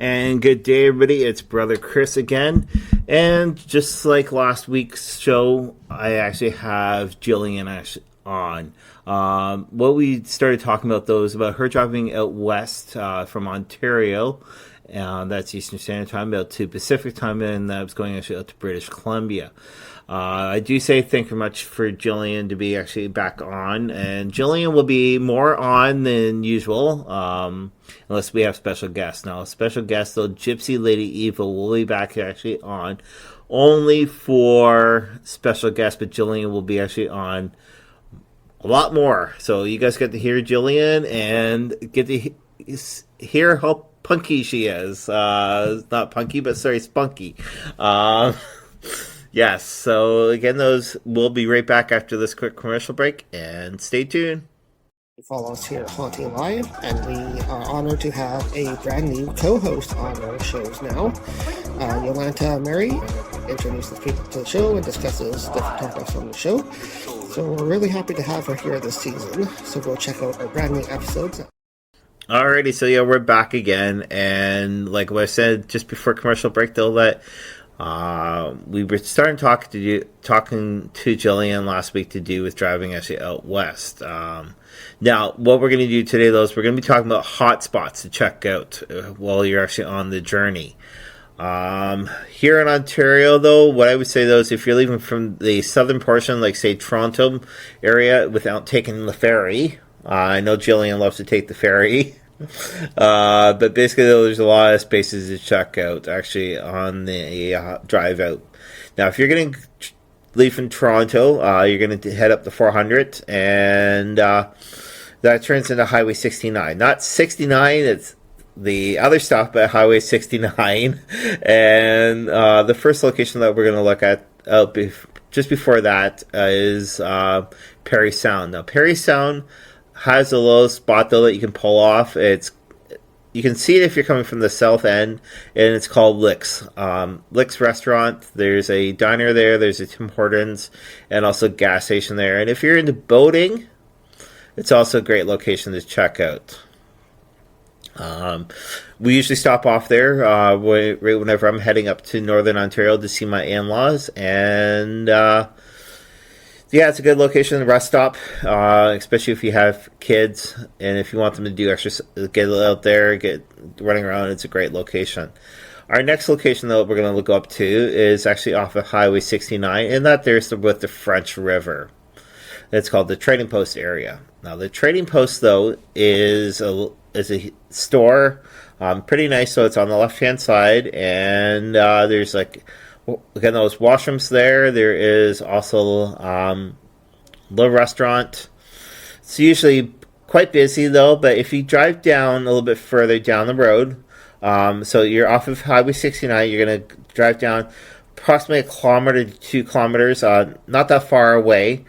And good day, everybody. It's Brother Chris again. And just like last week's show, I actually have Jillian on. What we started talking about, though, is about her driving out west from Ontario. That's Eastern Standard Time, out to Pacific Time, and that was going actually out to British Columbia. I do say thank you very much for Jillian to be actually back on, and Jillian will be more on than usual, unless we have special guests. Now, special guest, though, Gypsy Lady Evil will be back actually on only for special guests, but Jillian will be actually on a lot more. So you guys get to hear Jillian and get to hear how punky she is. Not punky, but sorry, spunky. Yes, so again, those will be right back after this quick commercial break, and stay tuned. Follow us here at Haunting Live, and we are honored to have a brand new co-host on our shows now. Yolanta Mary introduces people to the show and discusses different topics on the show. So we're really happy to have her here this season. So go check out our brand new episodes. Alrighty, so yeah, we're back again, and like what I said just before commercial break, though, that we were starting talking to Jillian last week to do with driving actually out west. Now, what we're going to do today, though, is we're going to be talking about hot spots to check out while you're actually on the journey. Here in Ontario, though, what I would say, though, is if you're leaving from the southern portion, like, say, Toronto area, without taking the ferry, I know Jillian loves to take the ferry, but basically, though, there's a lot of spaces to check out, actually, on the drive out. Now, if you're going to leave from Toronto, you're going to head up the 400, and that turns into Highway 69. Not 69, it's the other stuff, but Highway 69. And the first location that we're going to look at just before that is Parry Sound. Now, Parry Sound has a little spot, though, that you can pull off. You can see it if you're coming from the south end, and it's called Lick's. Lick's Restaurant. There's a diner there. There's a Tim Hortons, and also a gas station there. And if you're into boating, it's also a great location to check out. We usually stop off there right whenever I'm heading up to Northern Ontario to see my in-laws, and yeah, it's a good location, the rest stop, especially if you have kids and if you want them to do extra, get out there, get running around. It's a great location. Our next location, though, we're going to go up to is actually off of Highway 69, and that there's with the French River. It's called the Trading Post area. Now, the Trading Post, though, is a store, pretty nice. So it's on the left-hand side, and there's like, again, those washrooms there. There is also a little restaurant. It's usually quite busy, though, but if you drive down a little bit further down the road, so you're off of Highway 69, you're going to drive down approximately 1 kilometer to 2 kilometers, not that far away.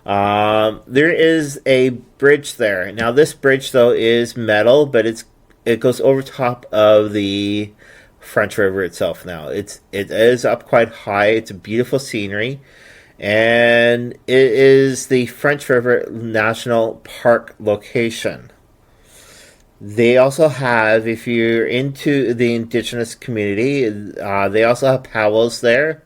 There is a bridge there. Now, this bridge, though, is metal, but it goes over top of the French River itself. Now, it is up quite high. It's a beautiful scenery, and it is the French River National Park location. They also have, if you're into the Indigenous community, they also have powwows there.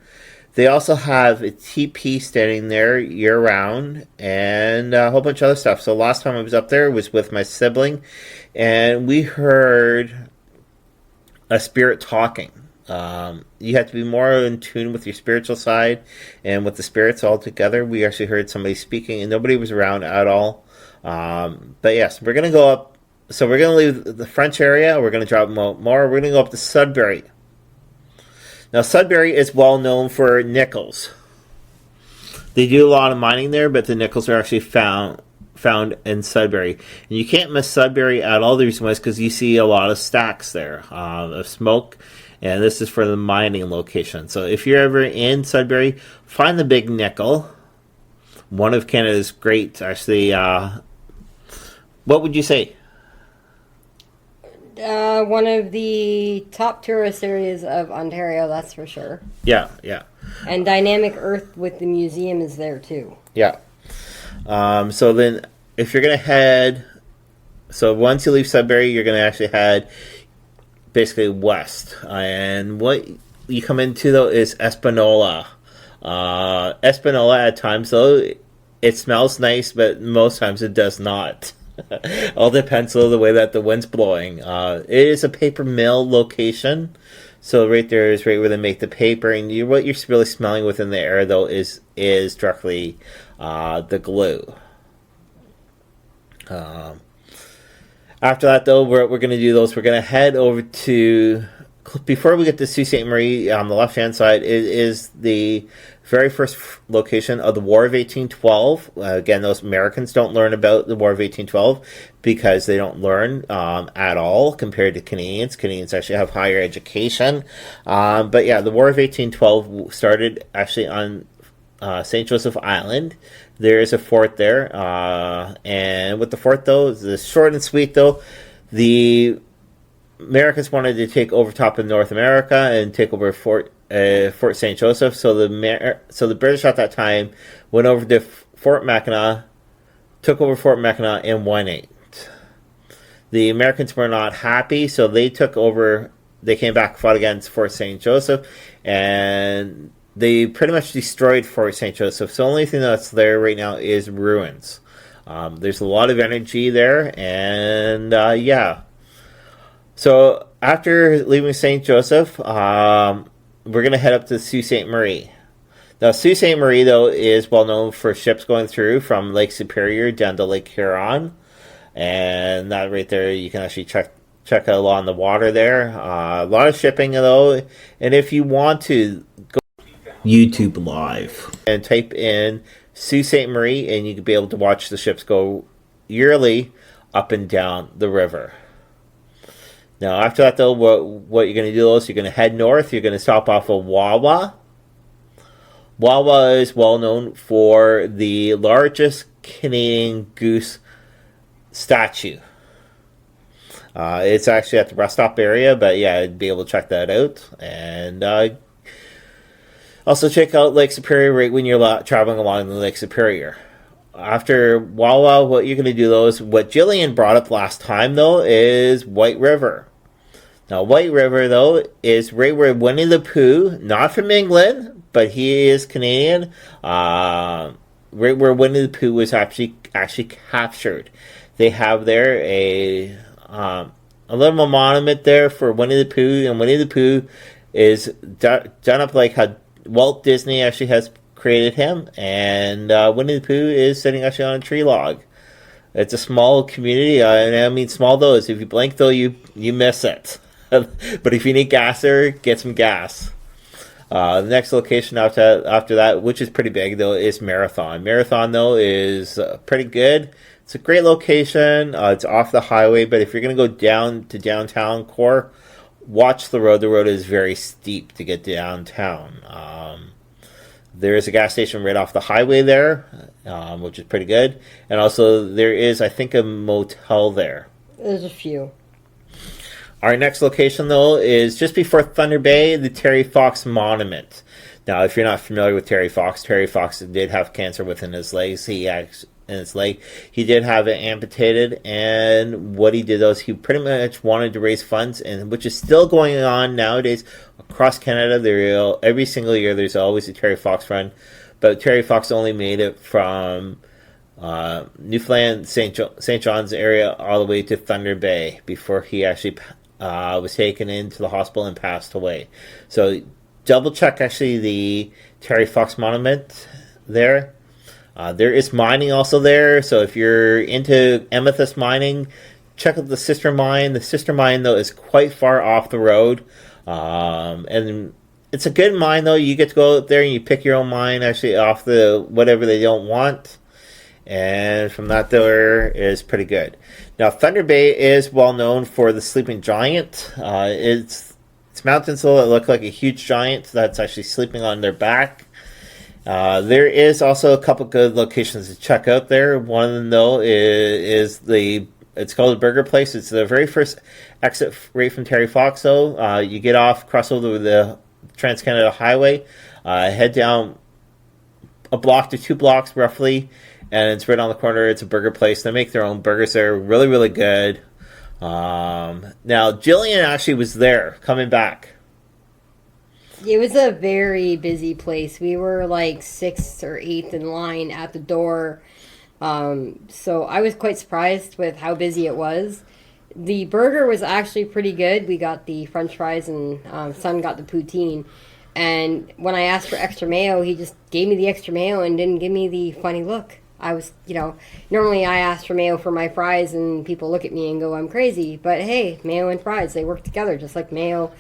They also have a TP standing there year-round, and a whole bunch of other stuff. So last time I was up there was with my sibling, and we heard a spirit talking. You have to be more in tune with your spiritual side and with the spirits all together. We actually heard somebody speaking, and nobody was around at all. But yes, we're going to go up. So we're going to leave the French area. We're going to drop more. We're going to go up to Sudbury. Now, Sudbury is well known for nickels. They do a lot of mining there, but the nickels are actually found in Sudbury. And you can't miss Sudbury at all. The reason why is because you see a lot of stacks there of smoke, and this is for the mining location. So if you're ever in Sudbury, find the big nickel. One of Canada's great, actually. What would you say? One of the top tourist areas of Ontario, that's for sure. Yeah, yeah. And Dynamic Earth with the museum is there too. Yeah. So then, if you're going to head... So once you leave Sudbury, you're going to actually head basically west. And what you come into, though, is Espanola. Espanola, at times, though, it smells nice, but most times it does not. All depends on the way that the wind's blowing. It is a paper mill location. So right there is right where they make the paper, and what you're really smelling within the air, though, is directly the glue. After that, though, what we're going to do, though, is we're going to head over to, before we get to Sault Ste. Marie, on the left-hand side, it is the very first location of the War of 1812. Again, those Americans don't learn about the War of 1812 because they don't learn at all compared to Canadians. Canadians actually have higher education. But yeah, the War of 1812 started actually on St. Joseph Island. There is a fort there. And with the fort, though, the short and sweet, though, the Americans wanted to take over top of North America and take over Fort St. Joseph. So the British at that time went over to Fort Mackinac, took over Fort Mackinac in 1-8. The Americans were not happy, so they took over. They came back, fought against Fort St. Joseph, and they pretty much destroyed Fort St. Joseph. So the only thing that's there right now is ruins. There's a lot of energy there, and yeah. So after leaving St. Joseph, we're going to head up to Sault Ste. Marie. Now, Sault Ste. Marie, though, is well known for ships going through from Lake Superior down to Lake Huron. And that right there, you can actually check along the water there. A lot of shipping, though. And if you want to, go YouTube Live and type in Sault Ste. Marie, and you can be able to watch the ships go yearly up and down the river. Now, after that, though, what you're going to do is you're going to head north. You're going to stop off of Wawa. Wawa is well known for the largest Canadian goose statue. It's actually at the rest stop area, but yeah, I'd be able to check that out. And also check out Lake Superior right when you're traveling along the Lake Superior. After Wawa, what you're going to do, though, is what Jillian brought up last time, though, is White River. Now, White River, though, is right where Winnie the Pooh, not from England, but he is Canadian, right where Winnie the Pooh was actually captured. They have there a little monument there for Winnie the Pooh, and Winnie the Pooh is done up like how Walt Disney actually has created him, and Winnie the Pooh is sitting actually on a tree log. It's a small community, and I mean small, though, is if you blink, though, you miss it. But if you need gas there, get some gas. The next location after that, which is pretty big, though, is Marathon. Marathon, though, is pretty good. It's a great location. It's off the highway, but if you're going to go down to downtown core, watch the road. The road is very steep to get downtown. There is a gas station right off the highway there, which is pretty good. And also there is, I think, a motel there. There's a few. Our next location, though, is just before Thunder Bay, the Terry Fox Monument. Now, if you're not familiar with Terry Fox did have cancer within his legs. He did have it amputated, and what he did was he pretty much wanted to raise funds, and which is still going on nowadays across Canada. Every single year there's always a Terry Fox run, but Terry Fox only made it from Newfoundland, St. John's area all the way to Thunder Bay before he actually was taken into the hospital and passed away. So double check actually the Terry Fox Monument there. There is mining also there, so if you're into amethyst mining, check out the sister mine. The sister mine, though, is quite far off the road, and it's a good mine, though. You get to go out there and you pick your own mine actually off the whatever they don't want, and from that there is pretty good. Now, Thunder Bay is well known for the sleeping giant. It's mountains, though, that look like a huge giant that's actually sleeping on their back. There is also a couple good locations to check out there. One of them, though, is it's called the Burger Place. It's the very first exit right from Terry Fox, though. You get off, cross over the Trans-Canada Highway, head down a block to 2 blocks roughly, and it's right on the corner. It's a burger place. They make their own burgers there. Really, really good. Now, Jillian actually was there, coming back. It was a very busy place. We were like sixth or eighth in line at the door. So I was quite surprised with how busy it was. The burger was actually pretty good. We got the french fries and son got the poutine. And when I asked for extra mayo, he just gave me the extra mayo and didn't give me the funny look. I was, normally I ask for mayo for my fries and people look at me and go, I'm crazy. But hey, mayo and fries, they work together just like mayo,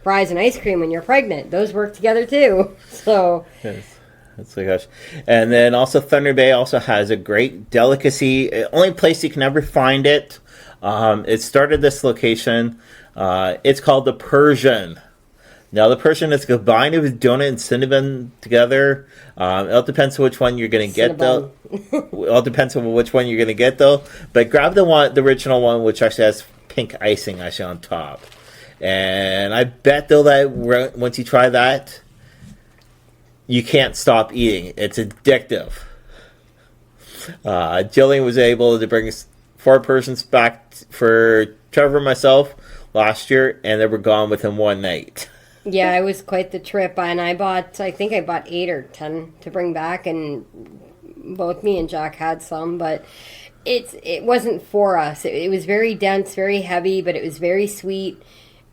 fries, and ice cream when you're pregnant. Those work together too. So. Yes. That's my gosh. And then also Thunder Bay also has a great delicacy. Only place you can ever find it. It started this location. It's called the Persian. Now the Persian is combined with donut and cinnamon together. It all depends on which one you're going to get though. It all depends on which one you're going to get though. But grab the original one, which actually has pink icing actually on top. And I bet though that once you try that, you can't stop eating. It's addictive. Jillian was able to bring 4 persons back for Trevor and myself last year, and they were gone within one night. Yeah, it was quite the trip, and I think I bought 8 or 10 to bring back, and both me and Jack had some, but it wasn't for us. It was very dense, very heavy, but it was very sweet,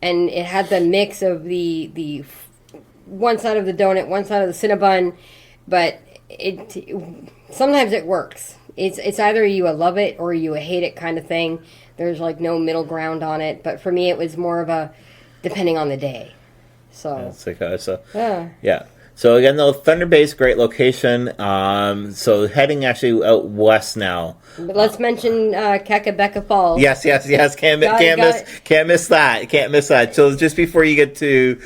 and it had the mix of the one side of the donut, one side of the Cinnabon, but sometimes it works. It's either you love it or you hate it kind of thing. There's like no middle ground on it, but for me it was more of a depending on the day. So yeah. So again, though, Thunder Bay is a great location. So heading actually out west now. But let's mention Kakabeka Falls. Yes. Can't miss that. Can't miss that. So just before you get to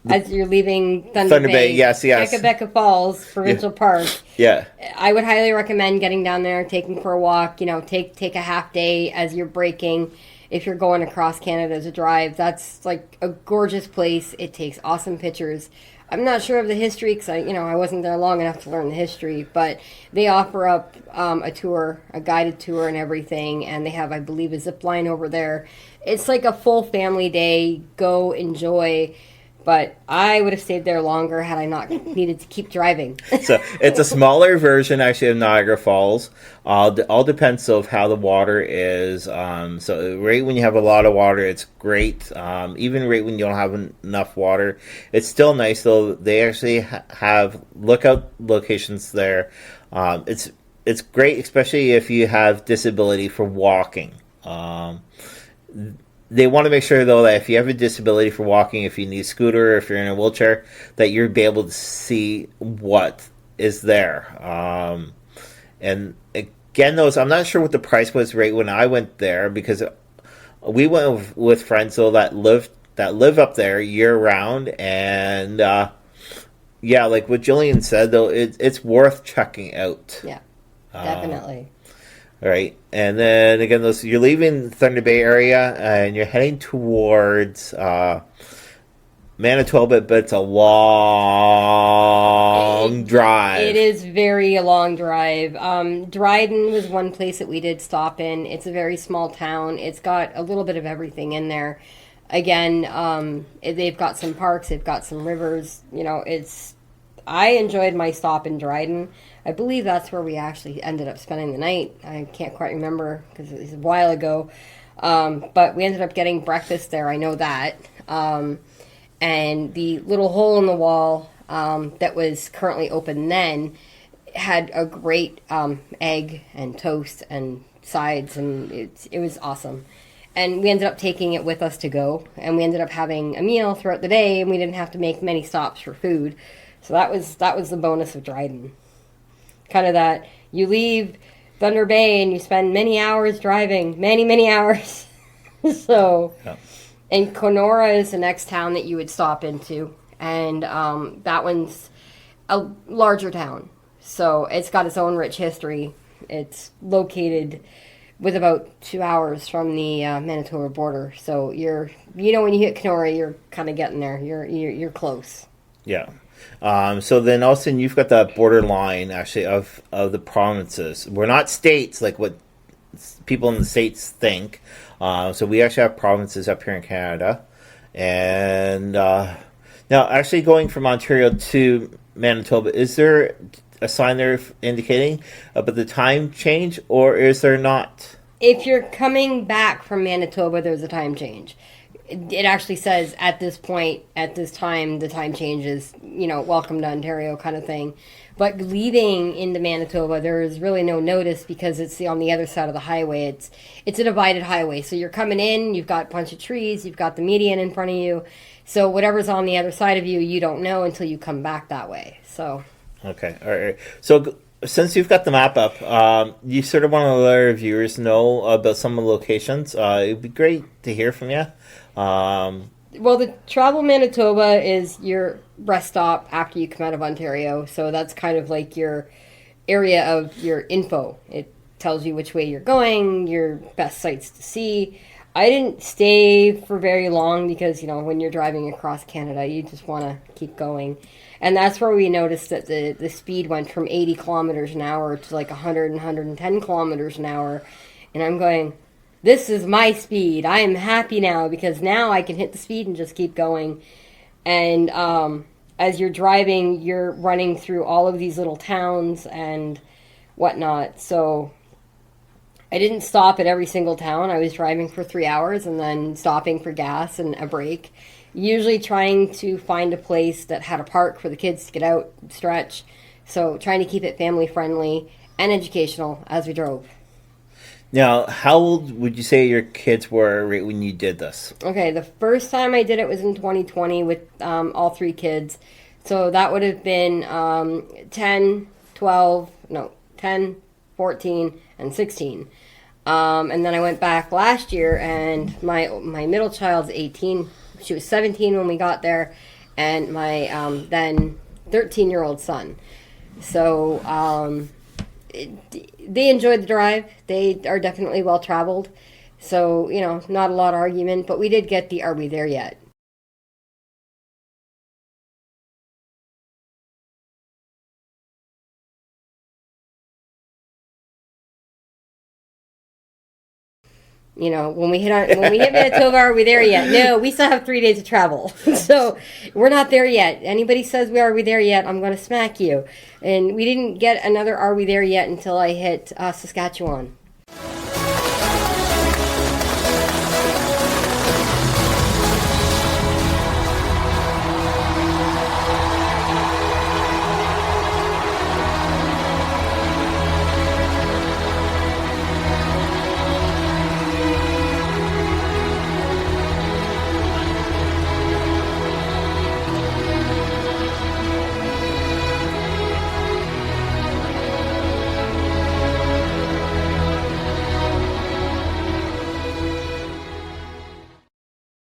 as you're leaving Thunder Bay, yes. Kakabeka Falls Provincial Park. Yeah. I would highly recommend getting down there, taking for a walk. Take a half day as you're breaking. If you're going across Canada to drive, that's like a gorgeous place. It takes awesome pictures. I'm not sure of the history because I wasn't there long enough to learn the history, but they offer up a tour, a guided tour and everything, and they have, I believe, a zip line over there. It's like a full family day. Go enjoy. But I would have stayed there longer had I not needed to keep driving. So it's a smaller version, actually, of Niagara Falls. All depends of how the water is. So right when you have a lot of water, it's great. Even right when you don't have enough water, it's still nice. Though they actually have lookout locations there. It's great, especially if you have disability for walking. They want to make sure, though, that if you have a disability for walking, if you need a scooter, if you're in a wheelchair, that you'll be able to see what is there. And again, though, I'm not sure what the price was right when I went there, because we went with friends though that live up there year round, and yeah, like what Jillian said, though, it's worth checking out. Yeah, definitely. All right, and then again, you're leaving Thunder Bay area and you're heading towards Manitoba, but it's a long drive. It is very a long drive. Dryden was one place that we did stop in. It's a very small town. It's got a little bit of everything in there. Again, they've got some parks, they've got some rivers. I enjoyed my stop in Dryden. I believe that's where we actually ended up spending the night. I can't quite remember because it was a while ago. But we ended up getting breakfast there. I know that. And the little hole in the wall that was currently open then had a great egg and toast and sides, and it was awesome. And we ended up taking it with us to go, and we ended up having a meal throughout the day, and we didn't have to make many stops for food. So that was the bonus of Dryden. Kind of that you leave Thunder Bay and you spend many hours driving, many hours. So, yeah. And Kenora is the next town that you would stop into, and that one's a larger town. So it's got its own rich history. It's located with about 2 hours from the Manitoba border. So when you hit Kenora, you're kind of getting there. You're close. Yeah. So then also you've got the border line actually of the provinces. We're not states like what people in the States think. So we actually have provinces up here in Canada. And now, actually going from Ontario to Manitoba, is there a sign there indicating about the time change, or is there not? If you're coming back from Manitoba, there's a time change. It actually says at this point, at this time, the time changes, welcome to Ontario kind of thing. But leaving into Manitoba, there is really no notice because it's on the other side of the highway. It's a divided highway. So you're coming in, you've got a bunch of trees, you've got the median in front of you. So whatever's on the other side of you, you don't know until you come back that way. So. Okay. All right. So since you've got the map up, you sort of want to let our viewers know about some of the locations. It'd be great to hear from you. Well, the Travel Manitoba is your rest stop after you come out of Ontario. So that's kind of like your area of your info. It tells you which way you're going, your best sites to see. I didn't stay for very long because, when you're driving across Canada, you just want to keep going. And that's where we noticed that the speed went from 80 kilometers an hour to like 100 and 110 kilometers an hour. And I'm going, this is my speed. I am happy now because now I can hit the speed and just keep going. And as you're driving, you're running through all of these little towns and whatnot. So I didn't stop at every single town. I was driving for 3 hours and then stopping for gas and a break. Usually trying to find a place that had a park for the kids to get out, stretch. So trying to keep it family friendly and educational as we drove. Now, how old would you say your kids were right when you did this? Okay, the first time I did it was in 2020 with all 3 kids. So that would have been 10, 14, and 16. And then I went back last year, and my middle child's 18. She was 17 when we got there, and my then 13-year-old son. So they enjoyed the drive. They are definitely well-traveled. So, not a lot of argument, but we did get the "Are we there yet?" When we hit Manitoba, are we there yet? No, we still have 3 days to travel. So we're not there yet. Anybody says are we there yet, I'm going to smack you. And we didn't get another are we there yet until I hit Saskatchewan.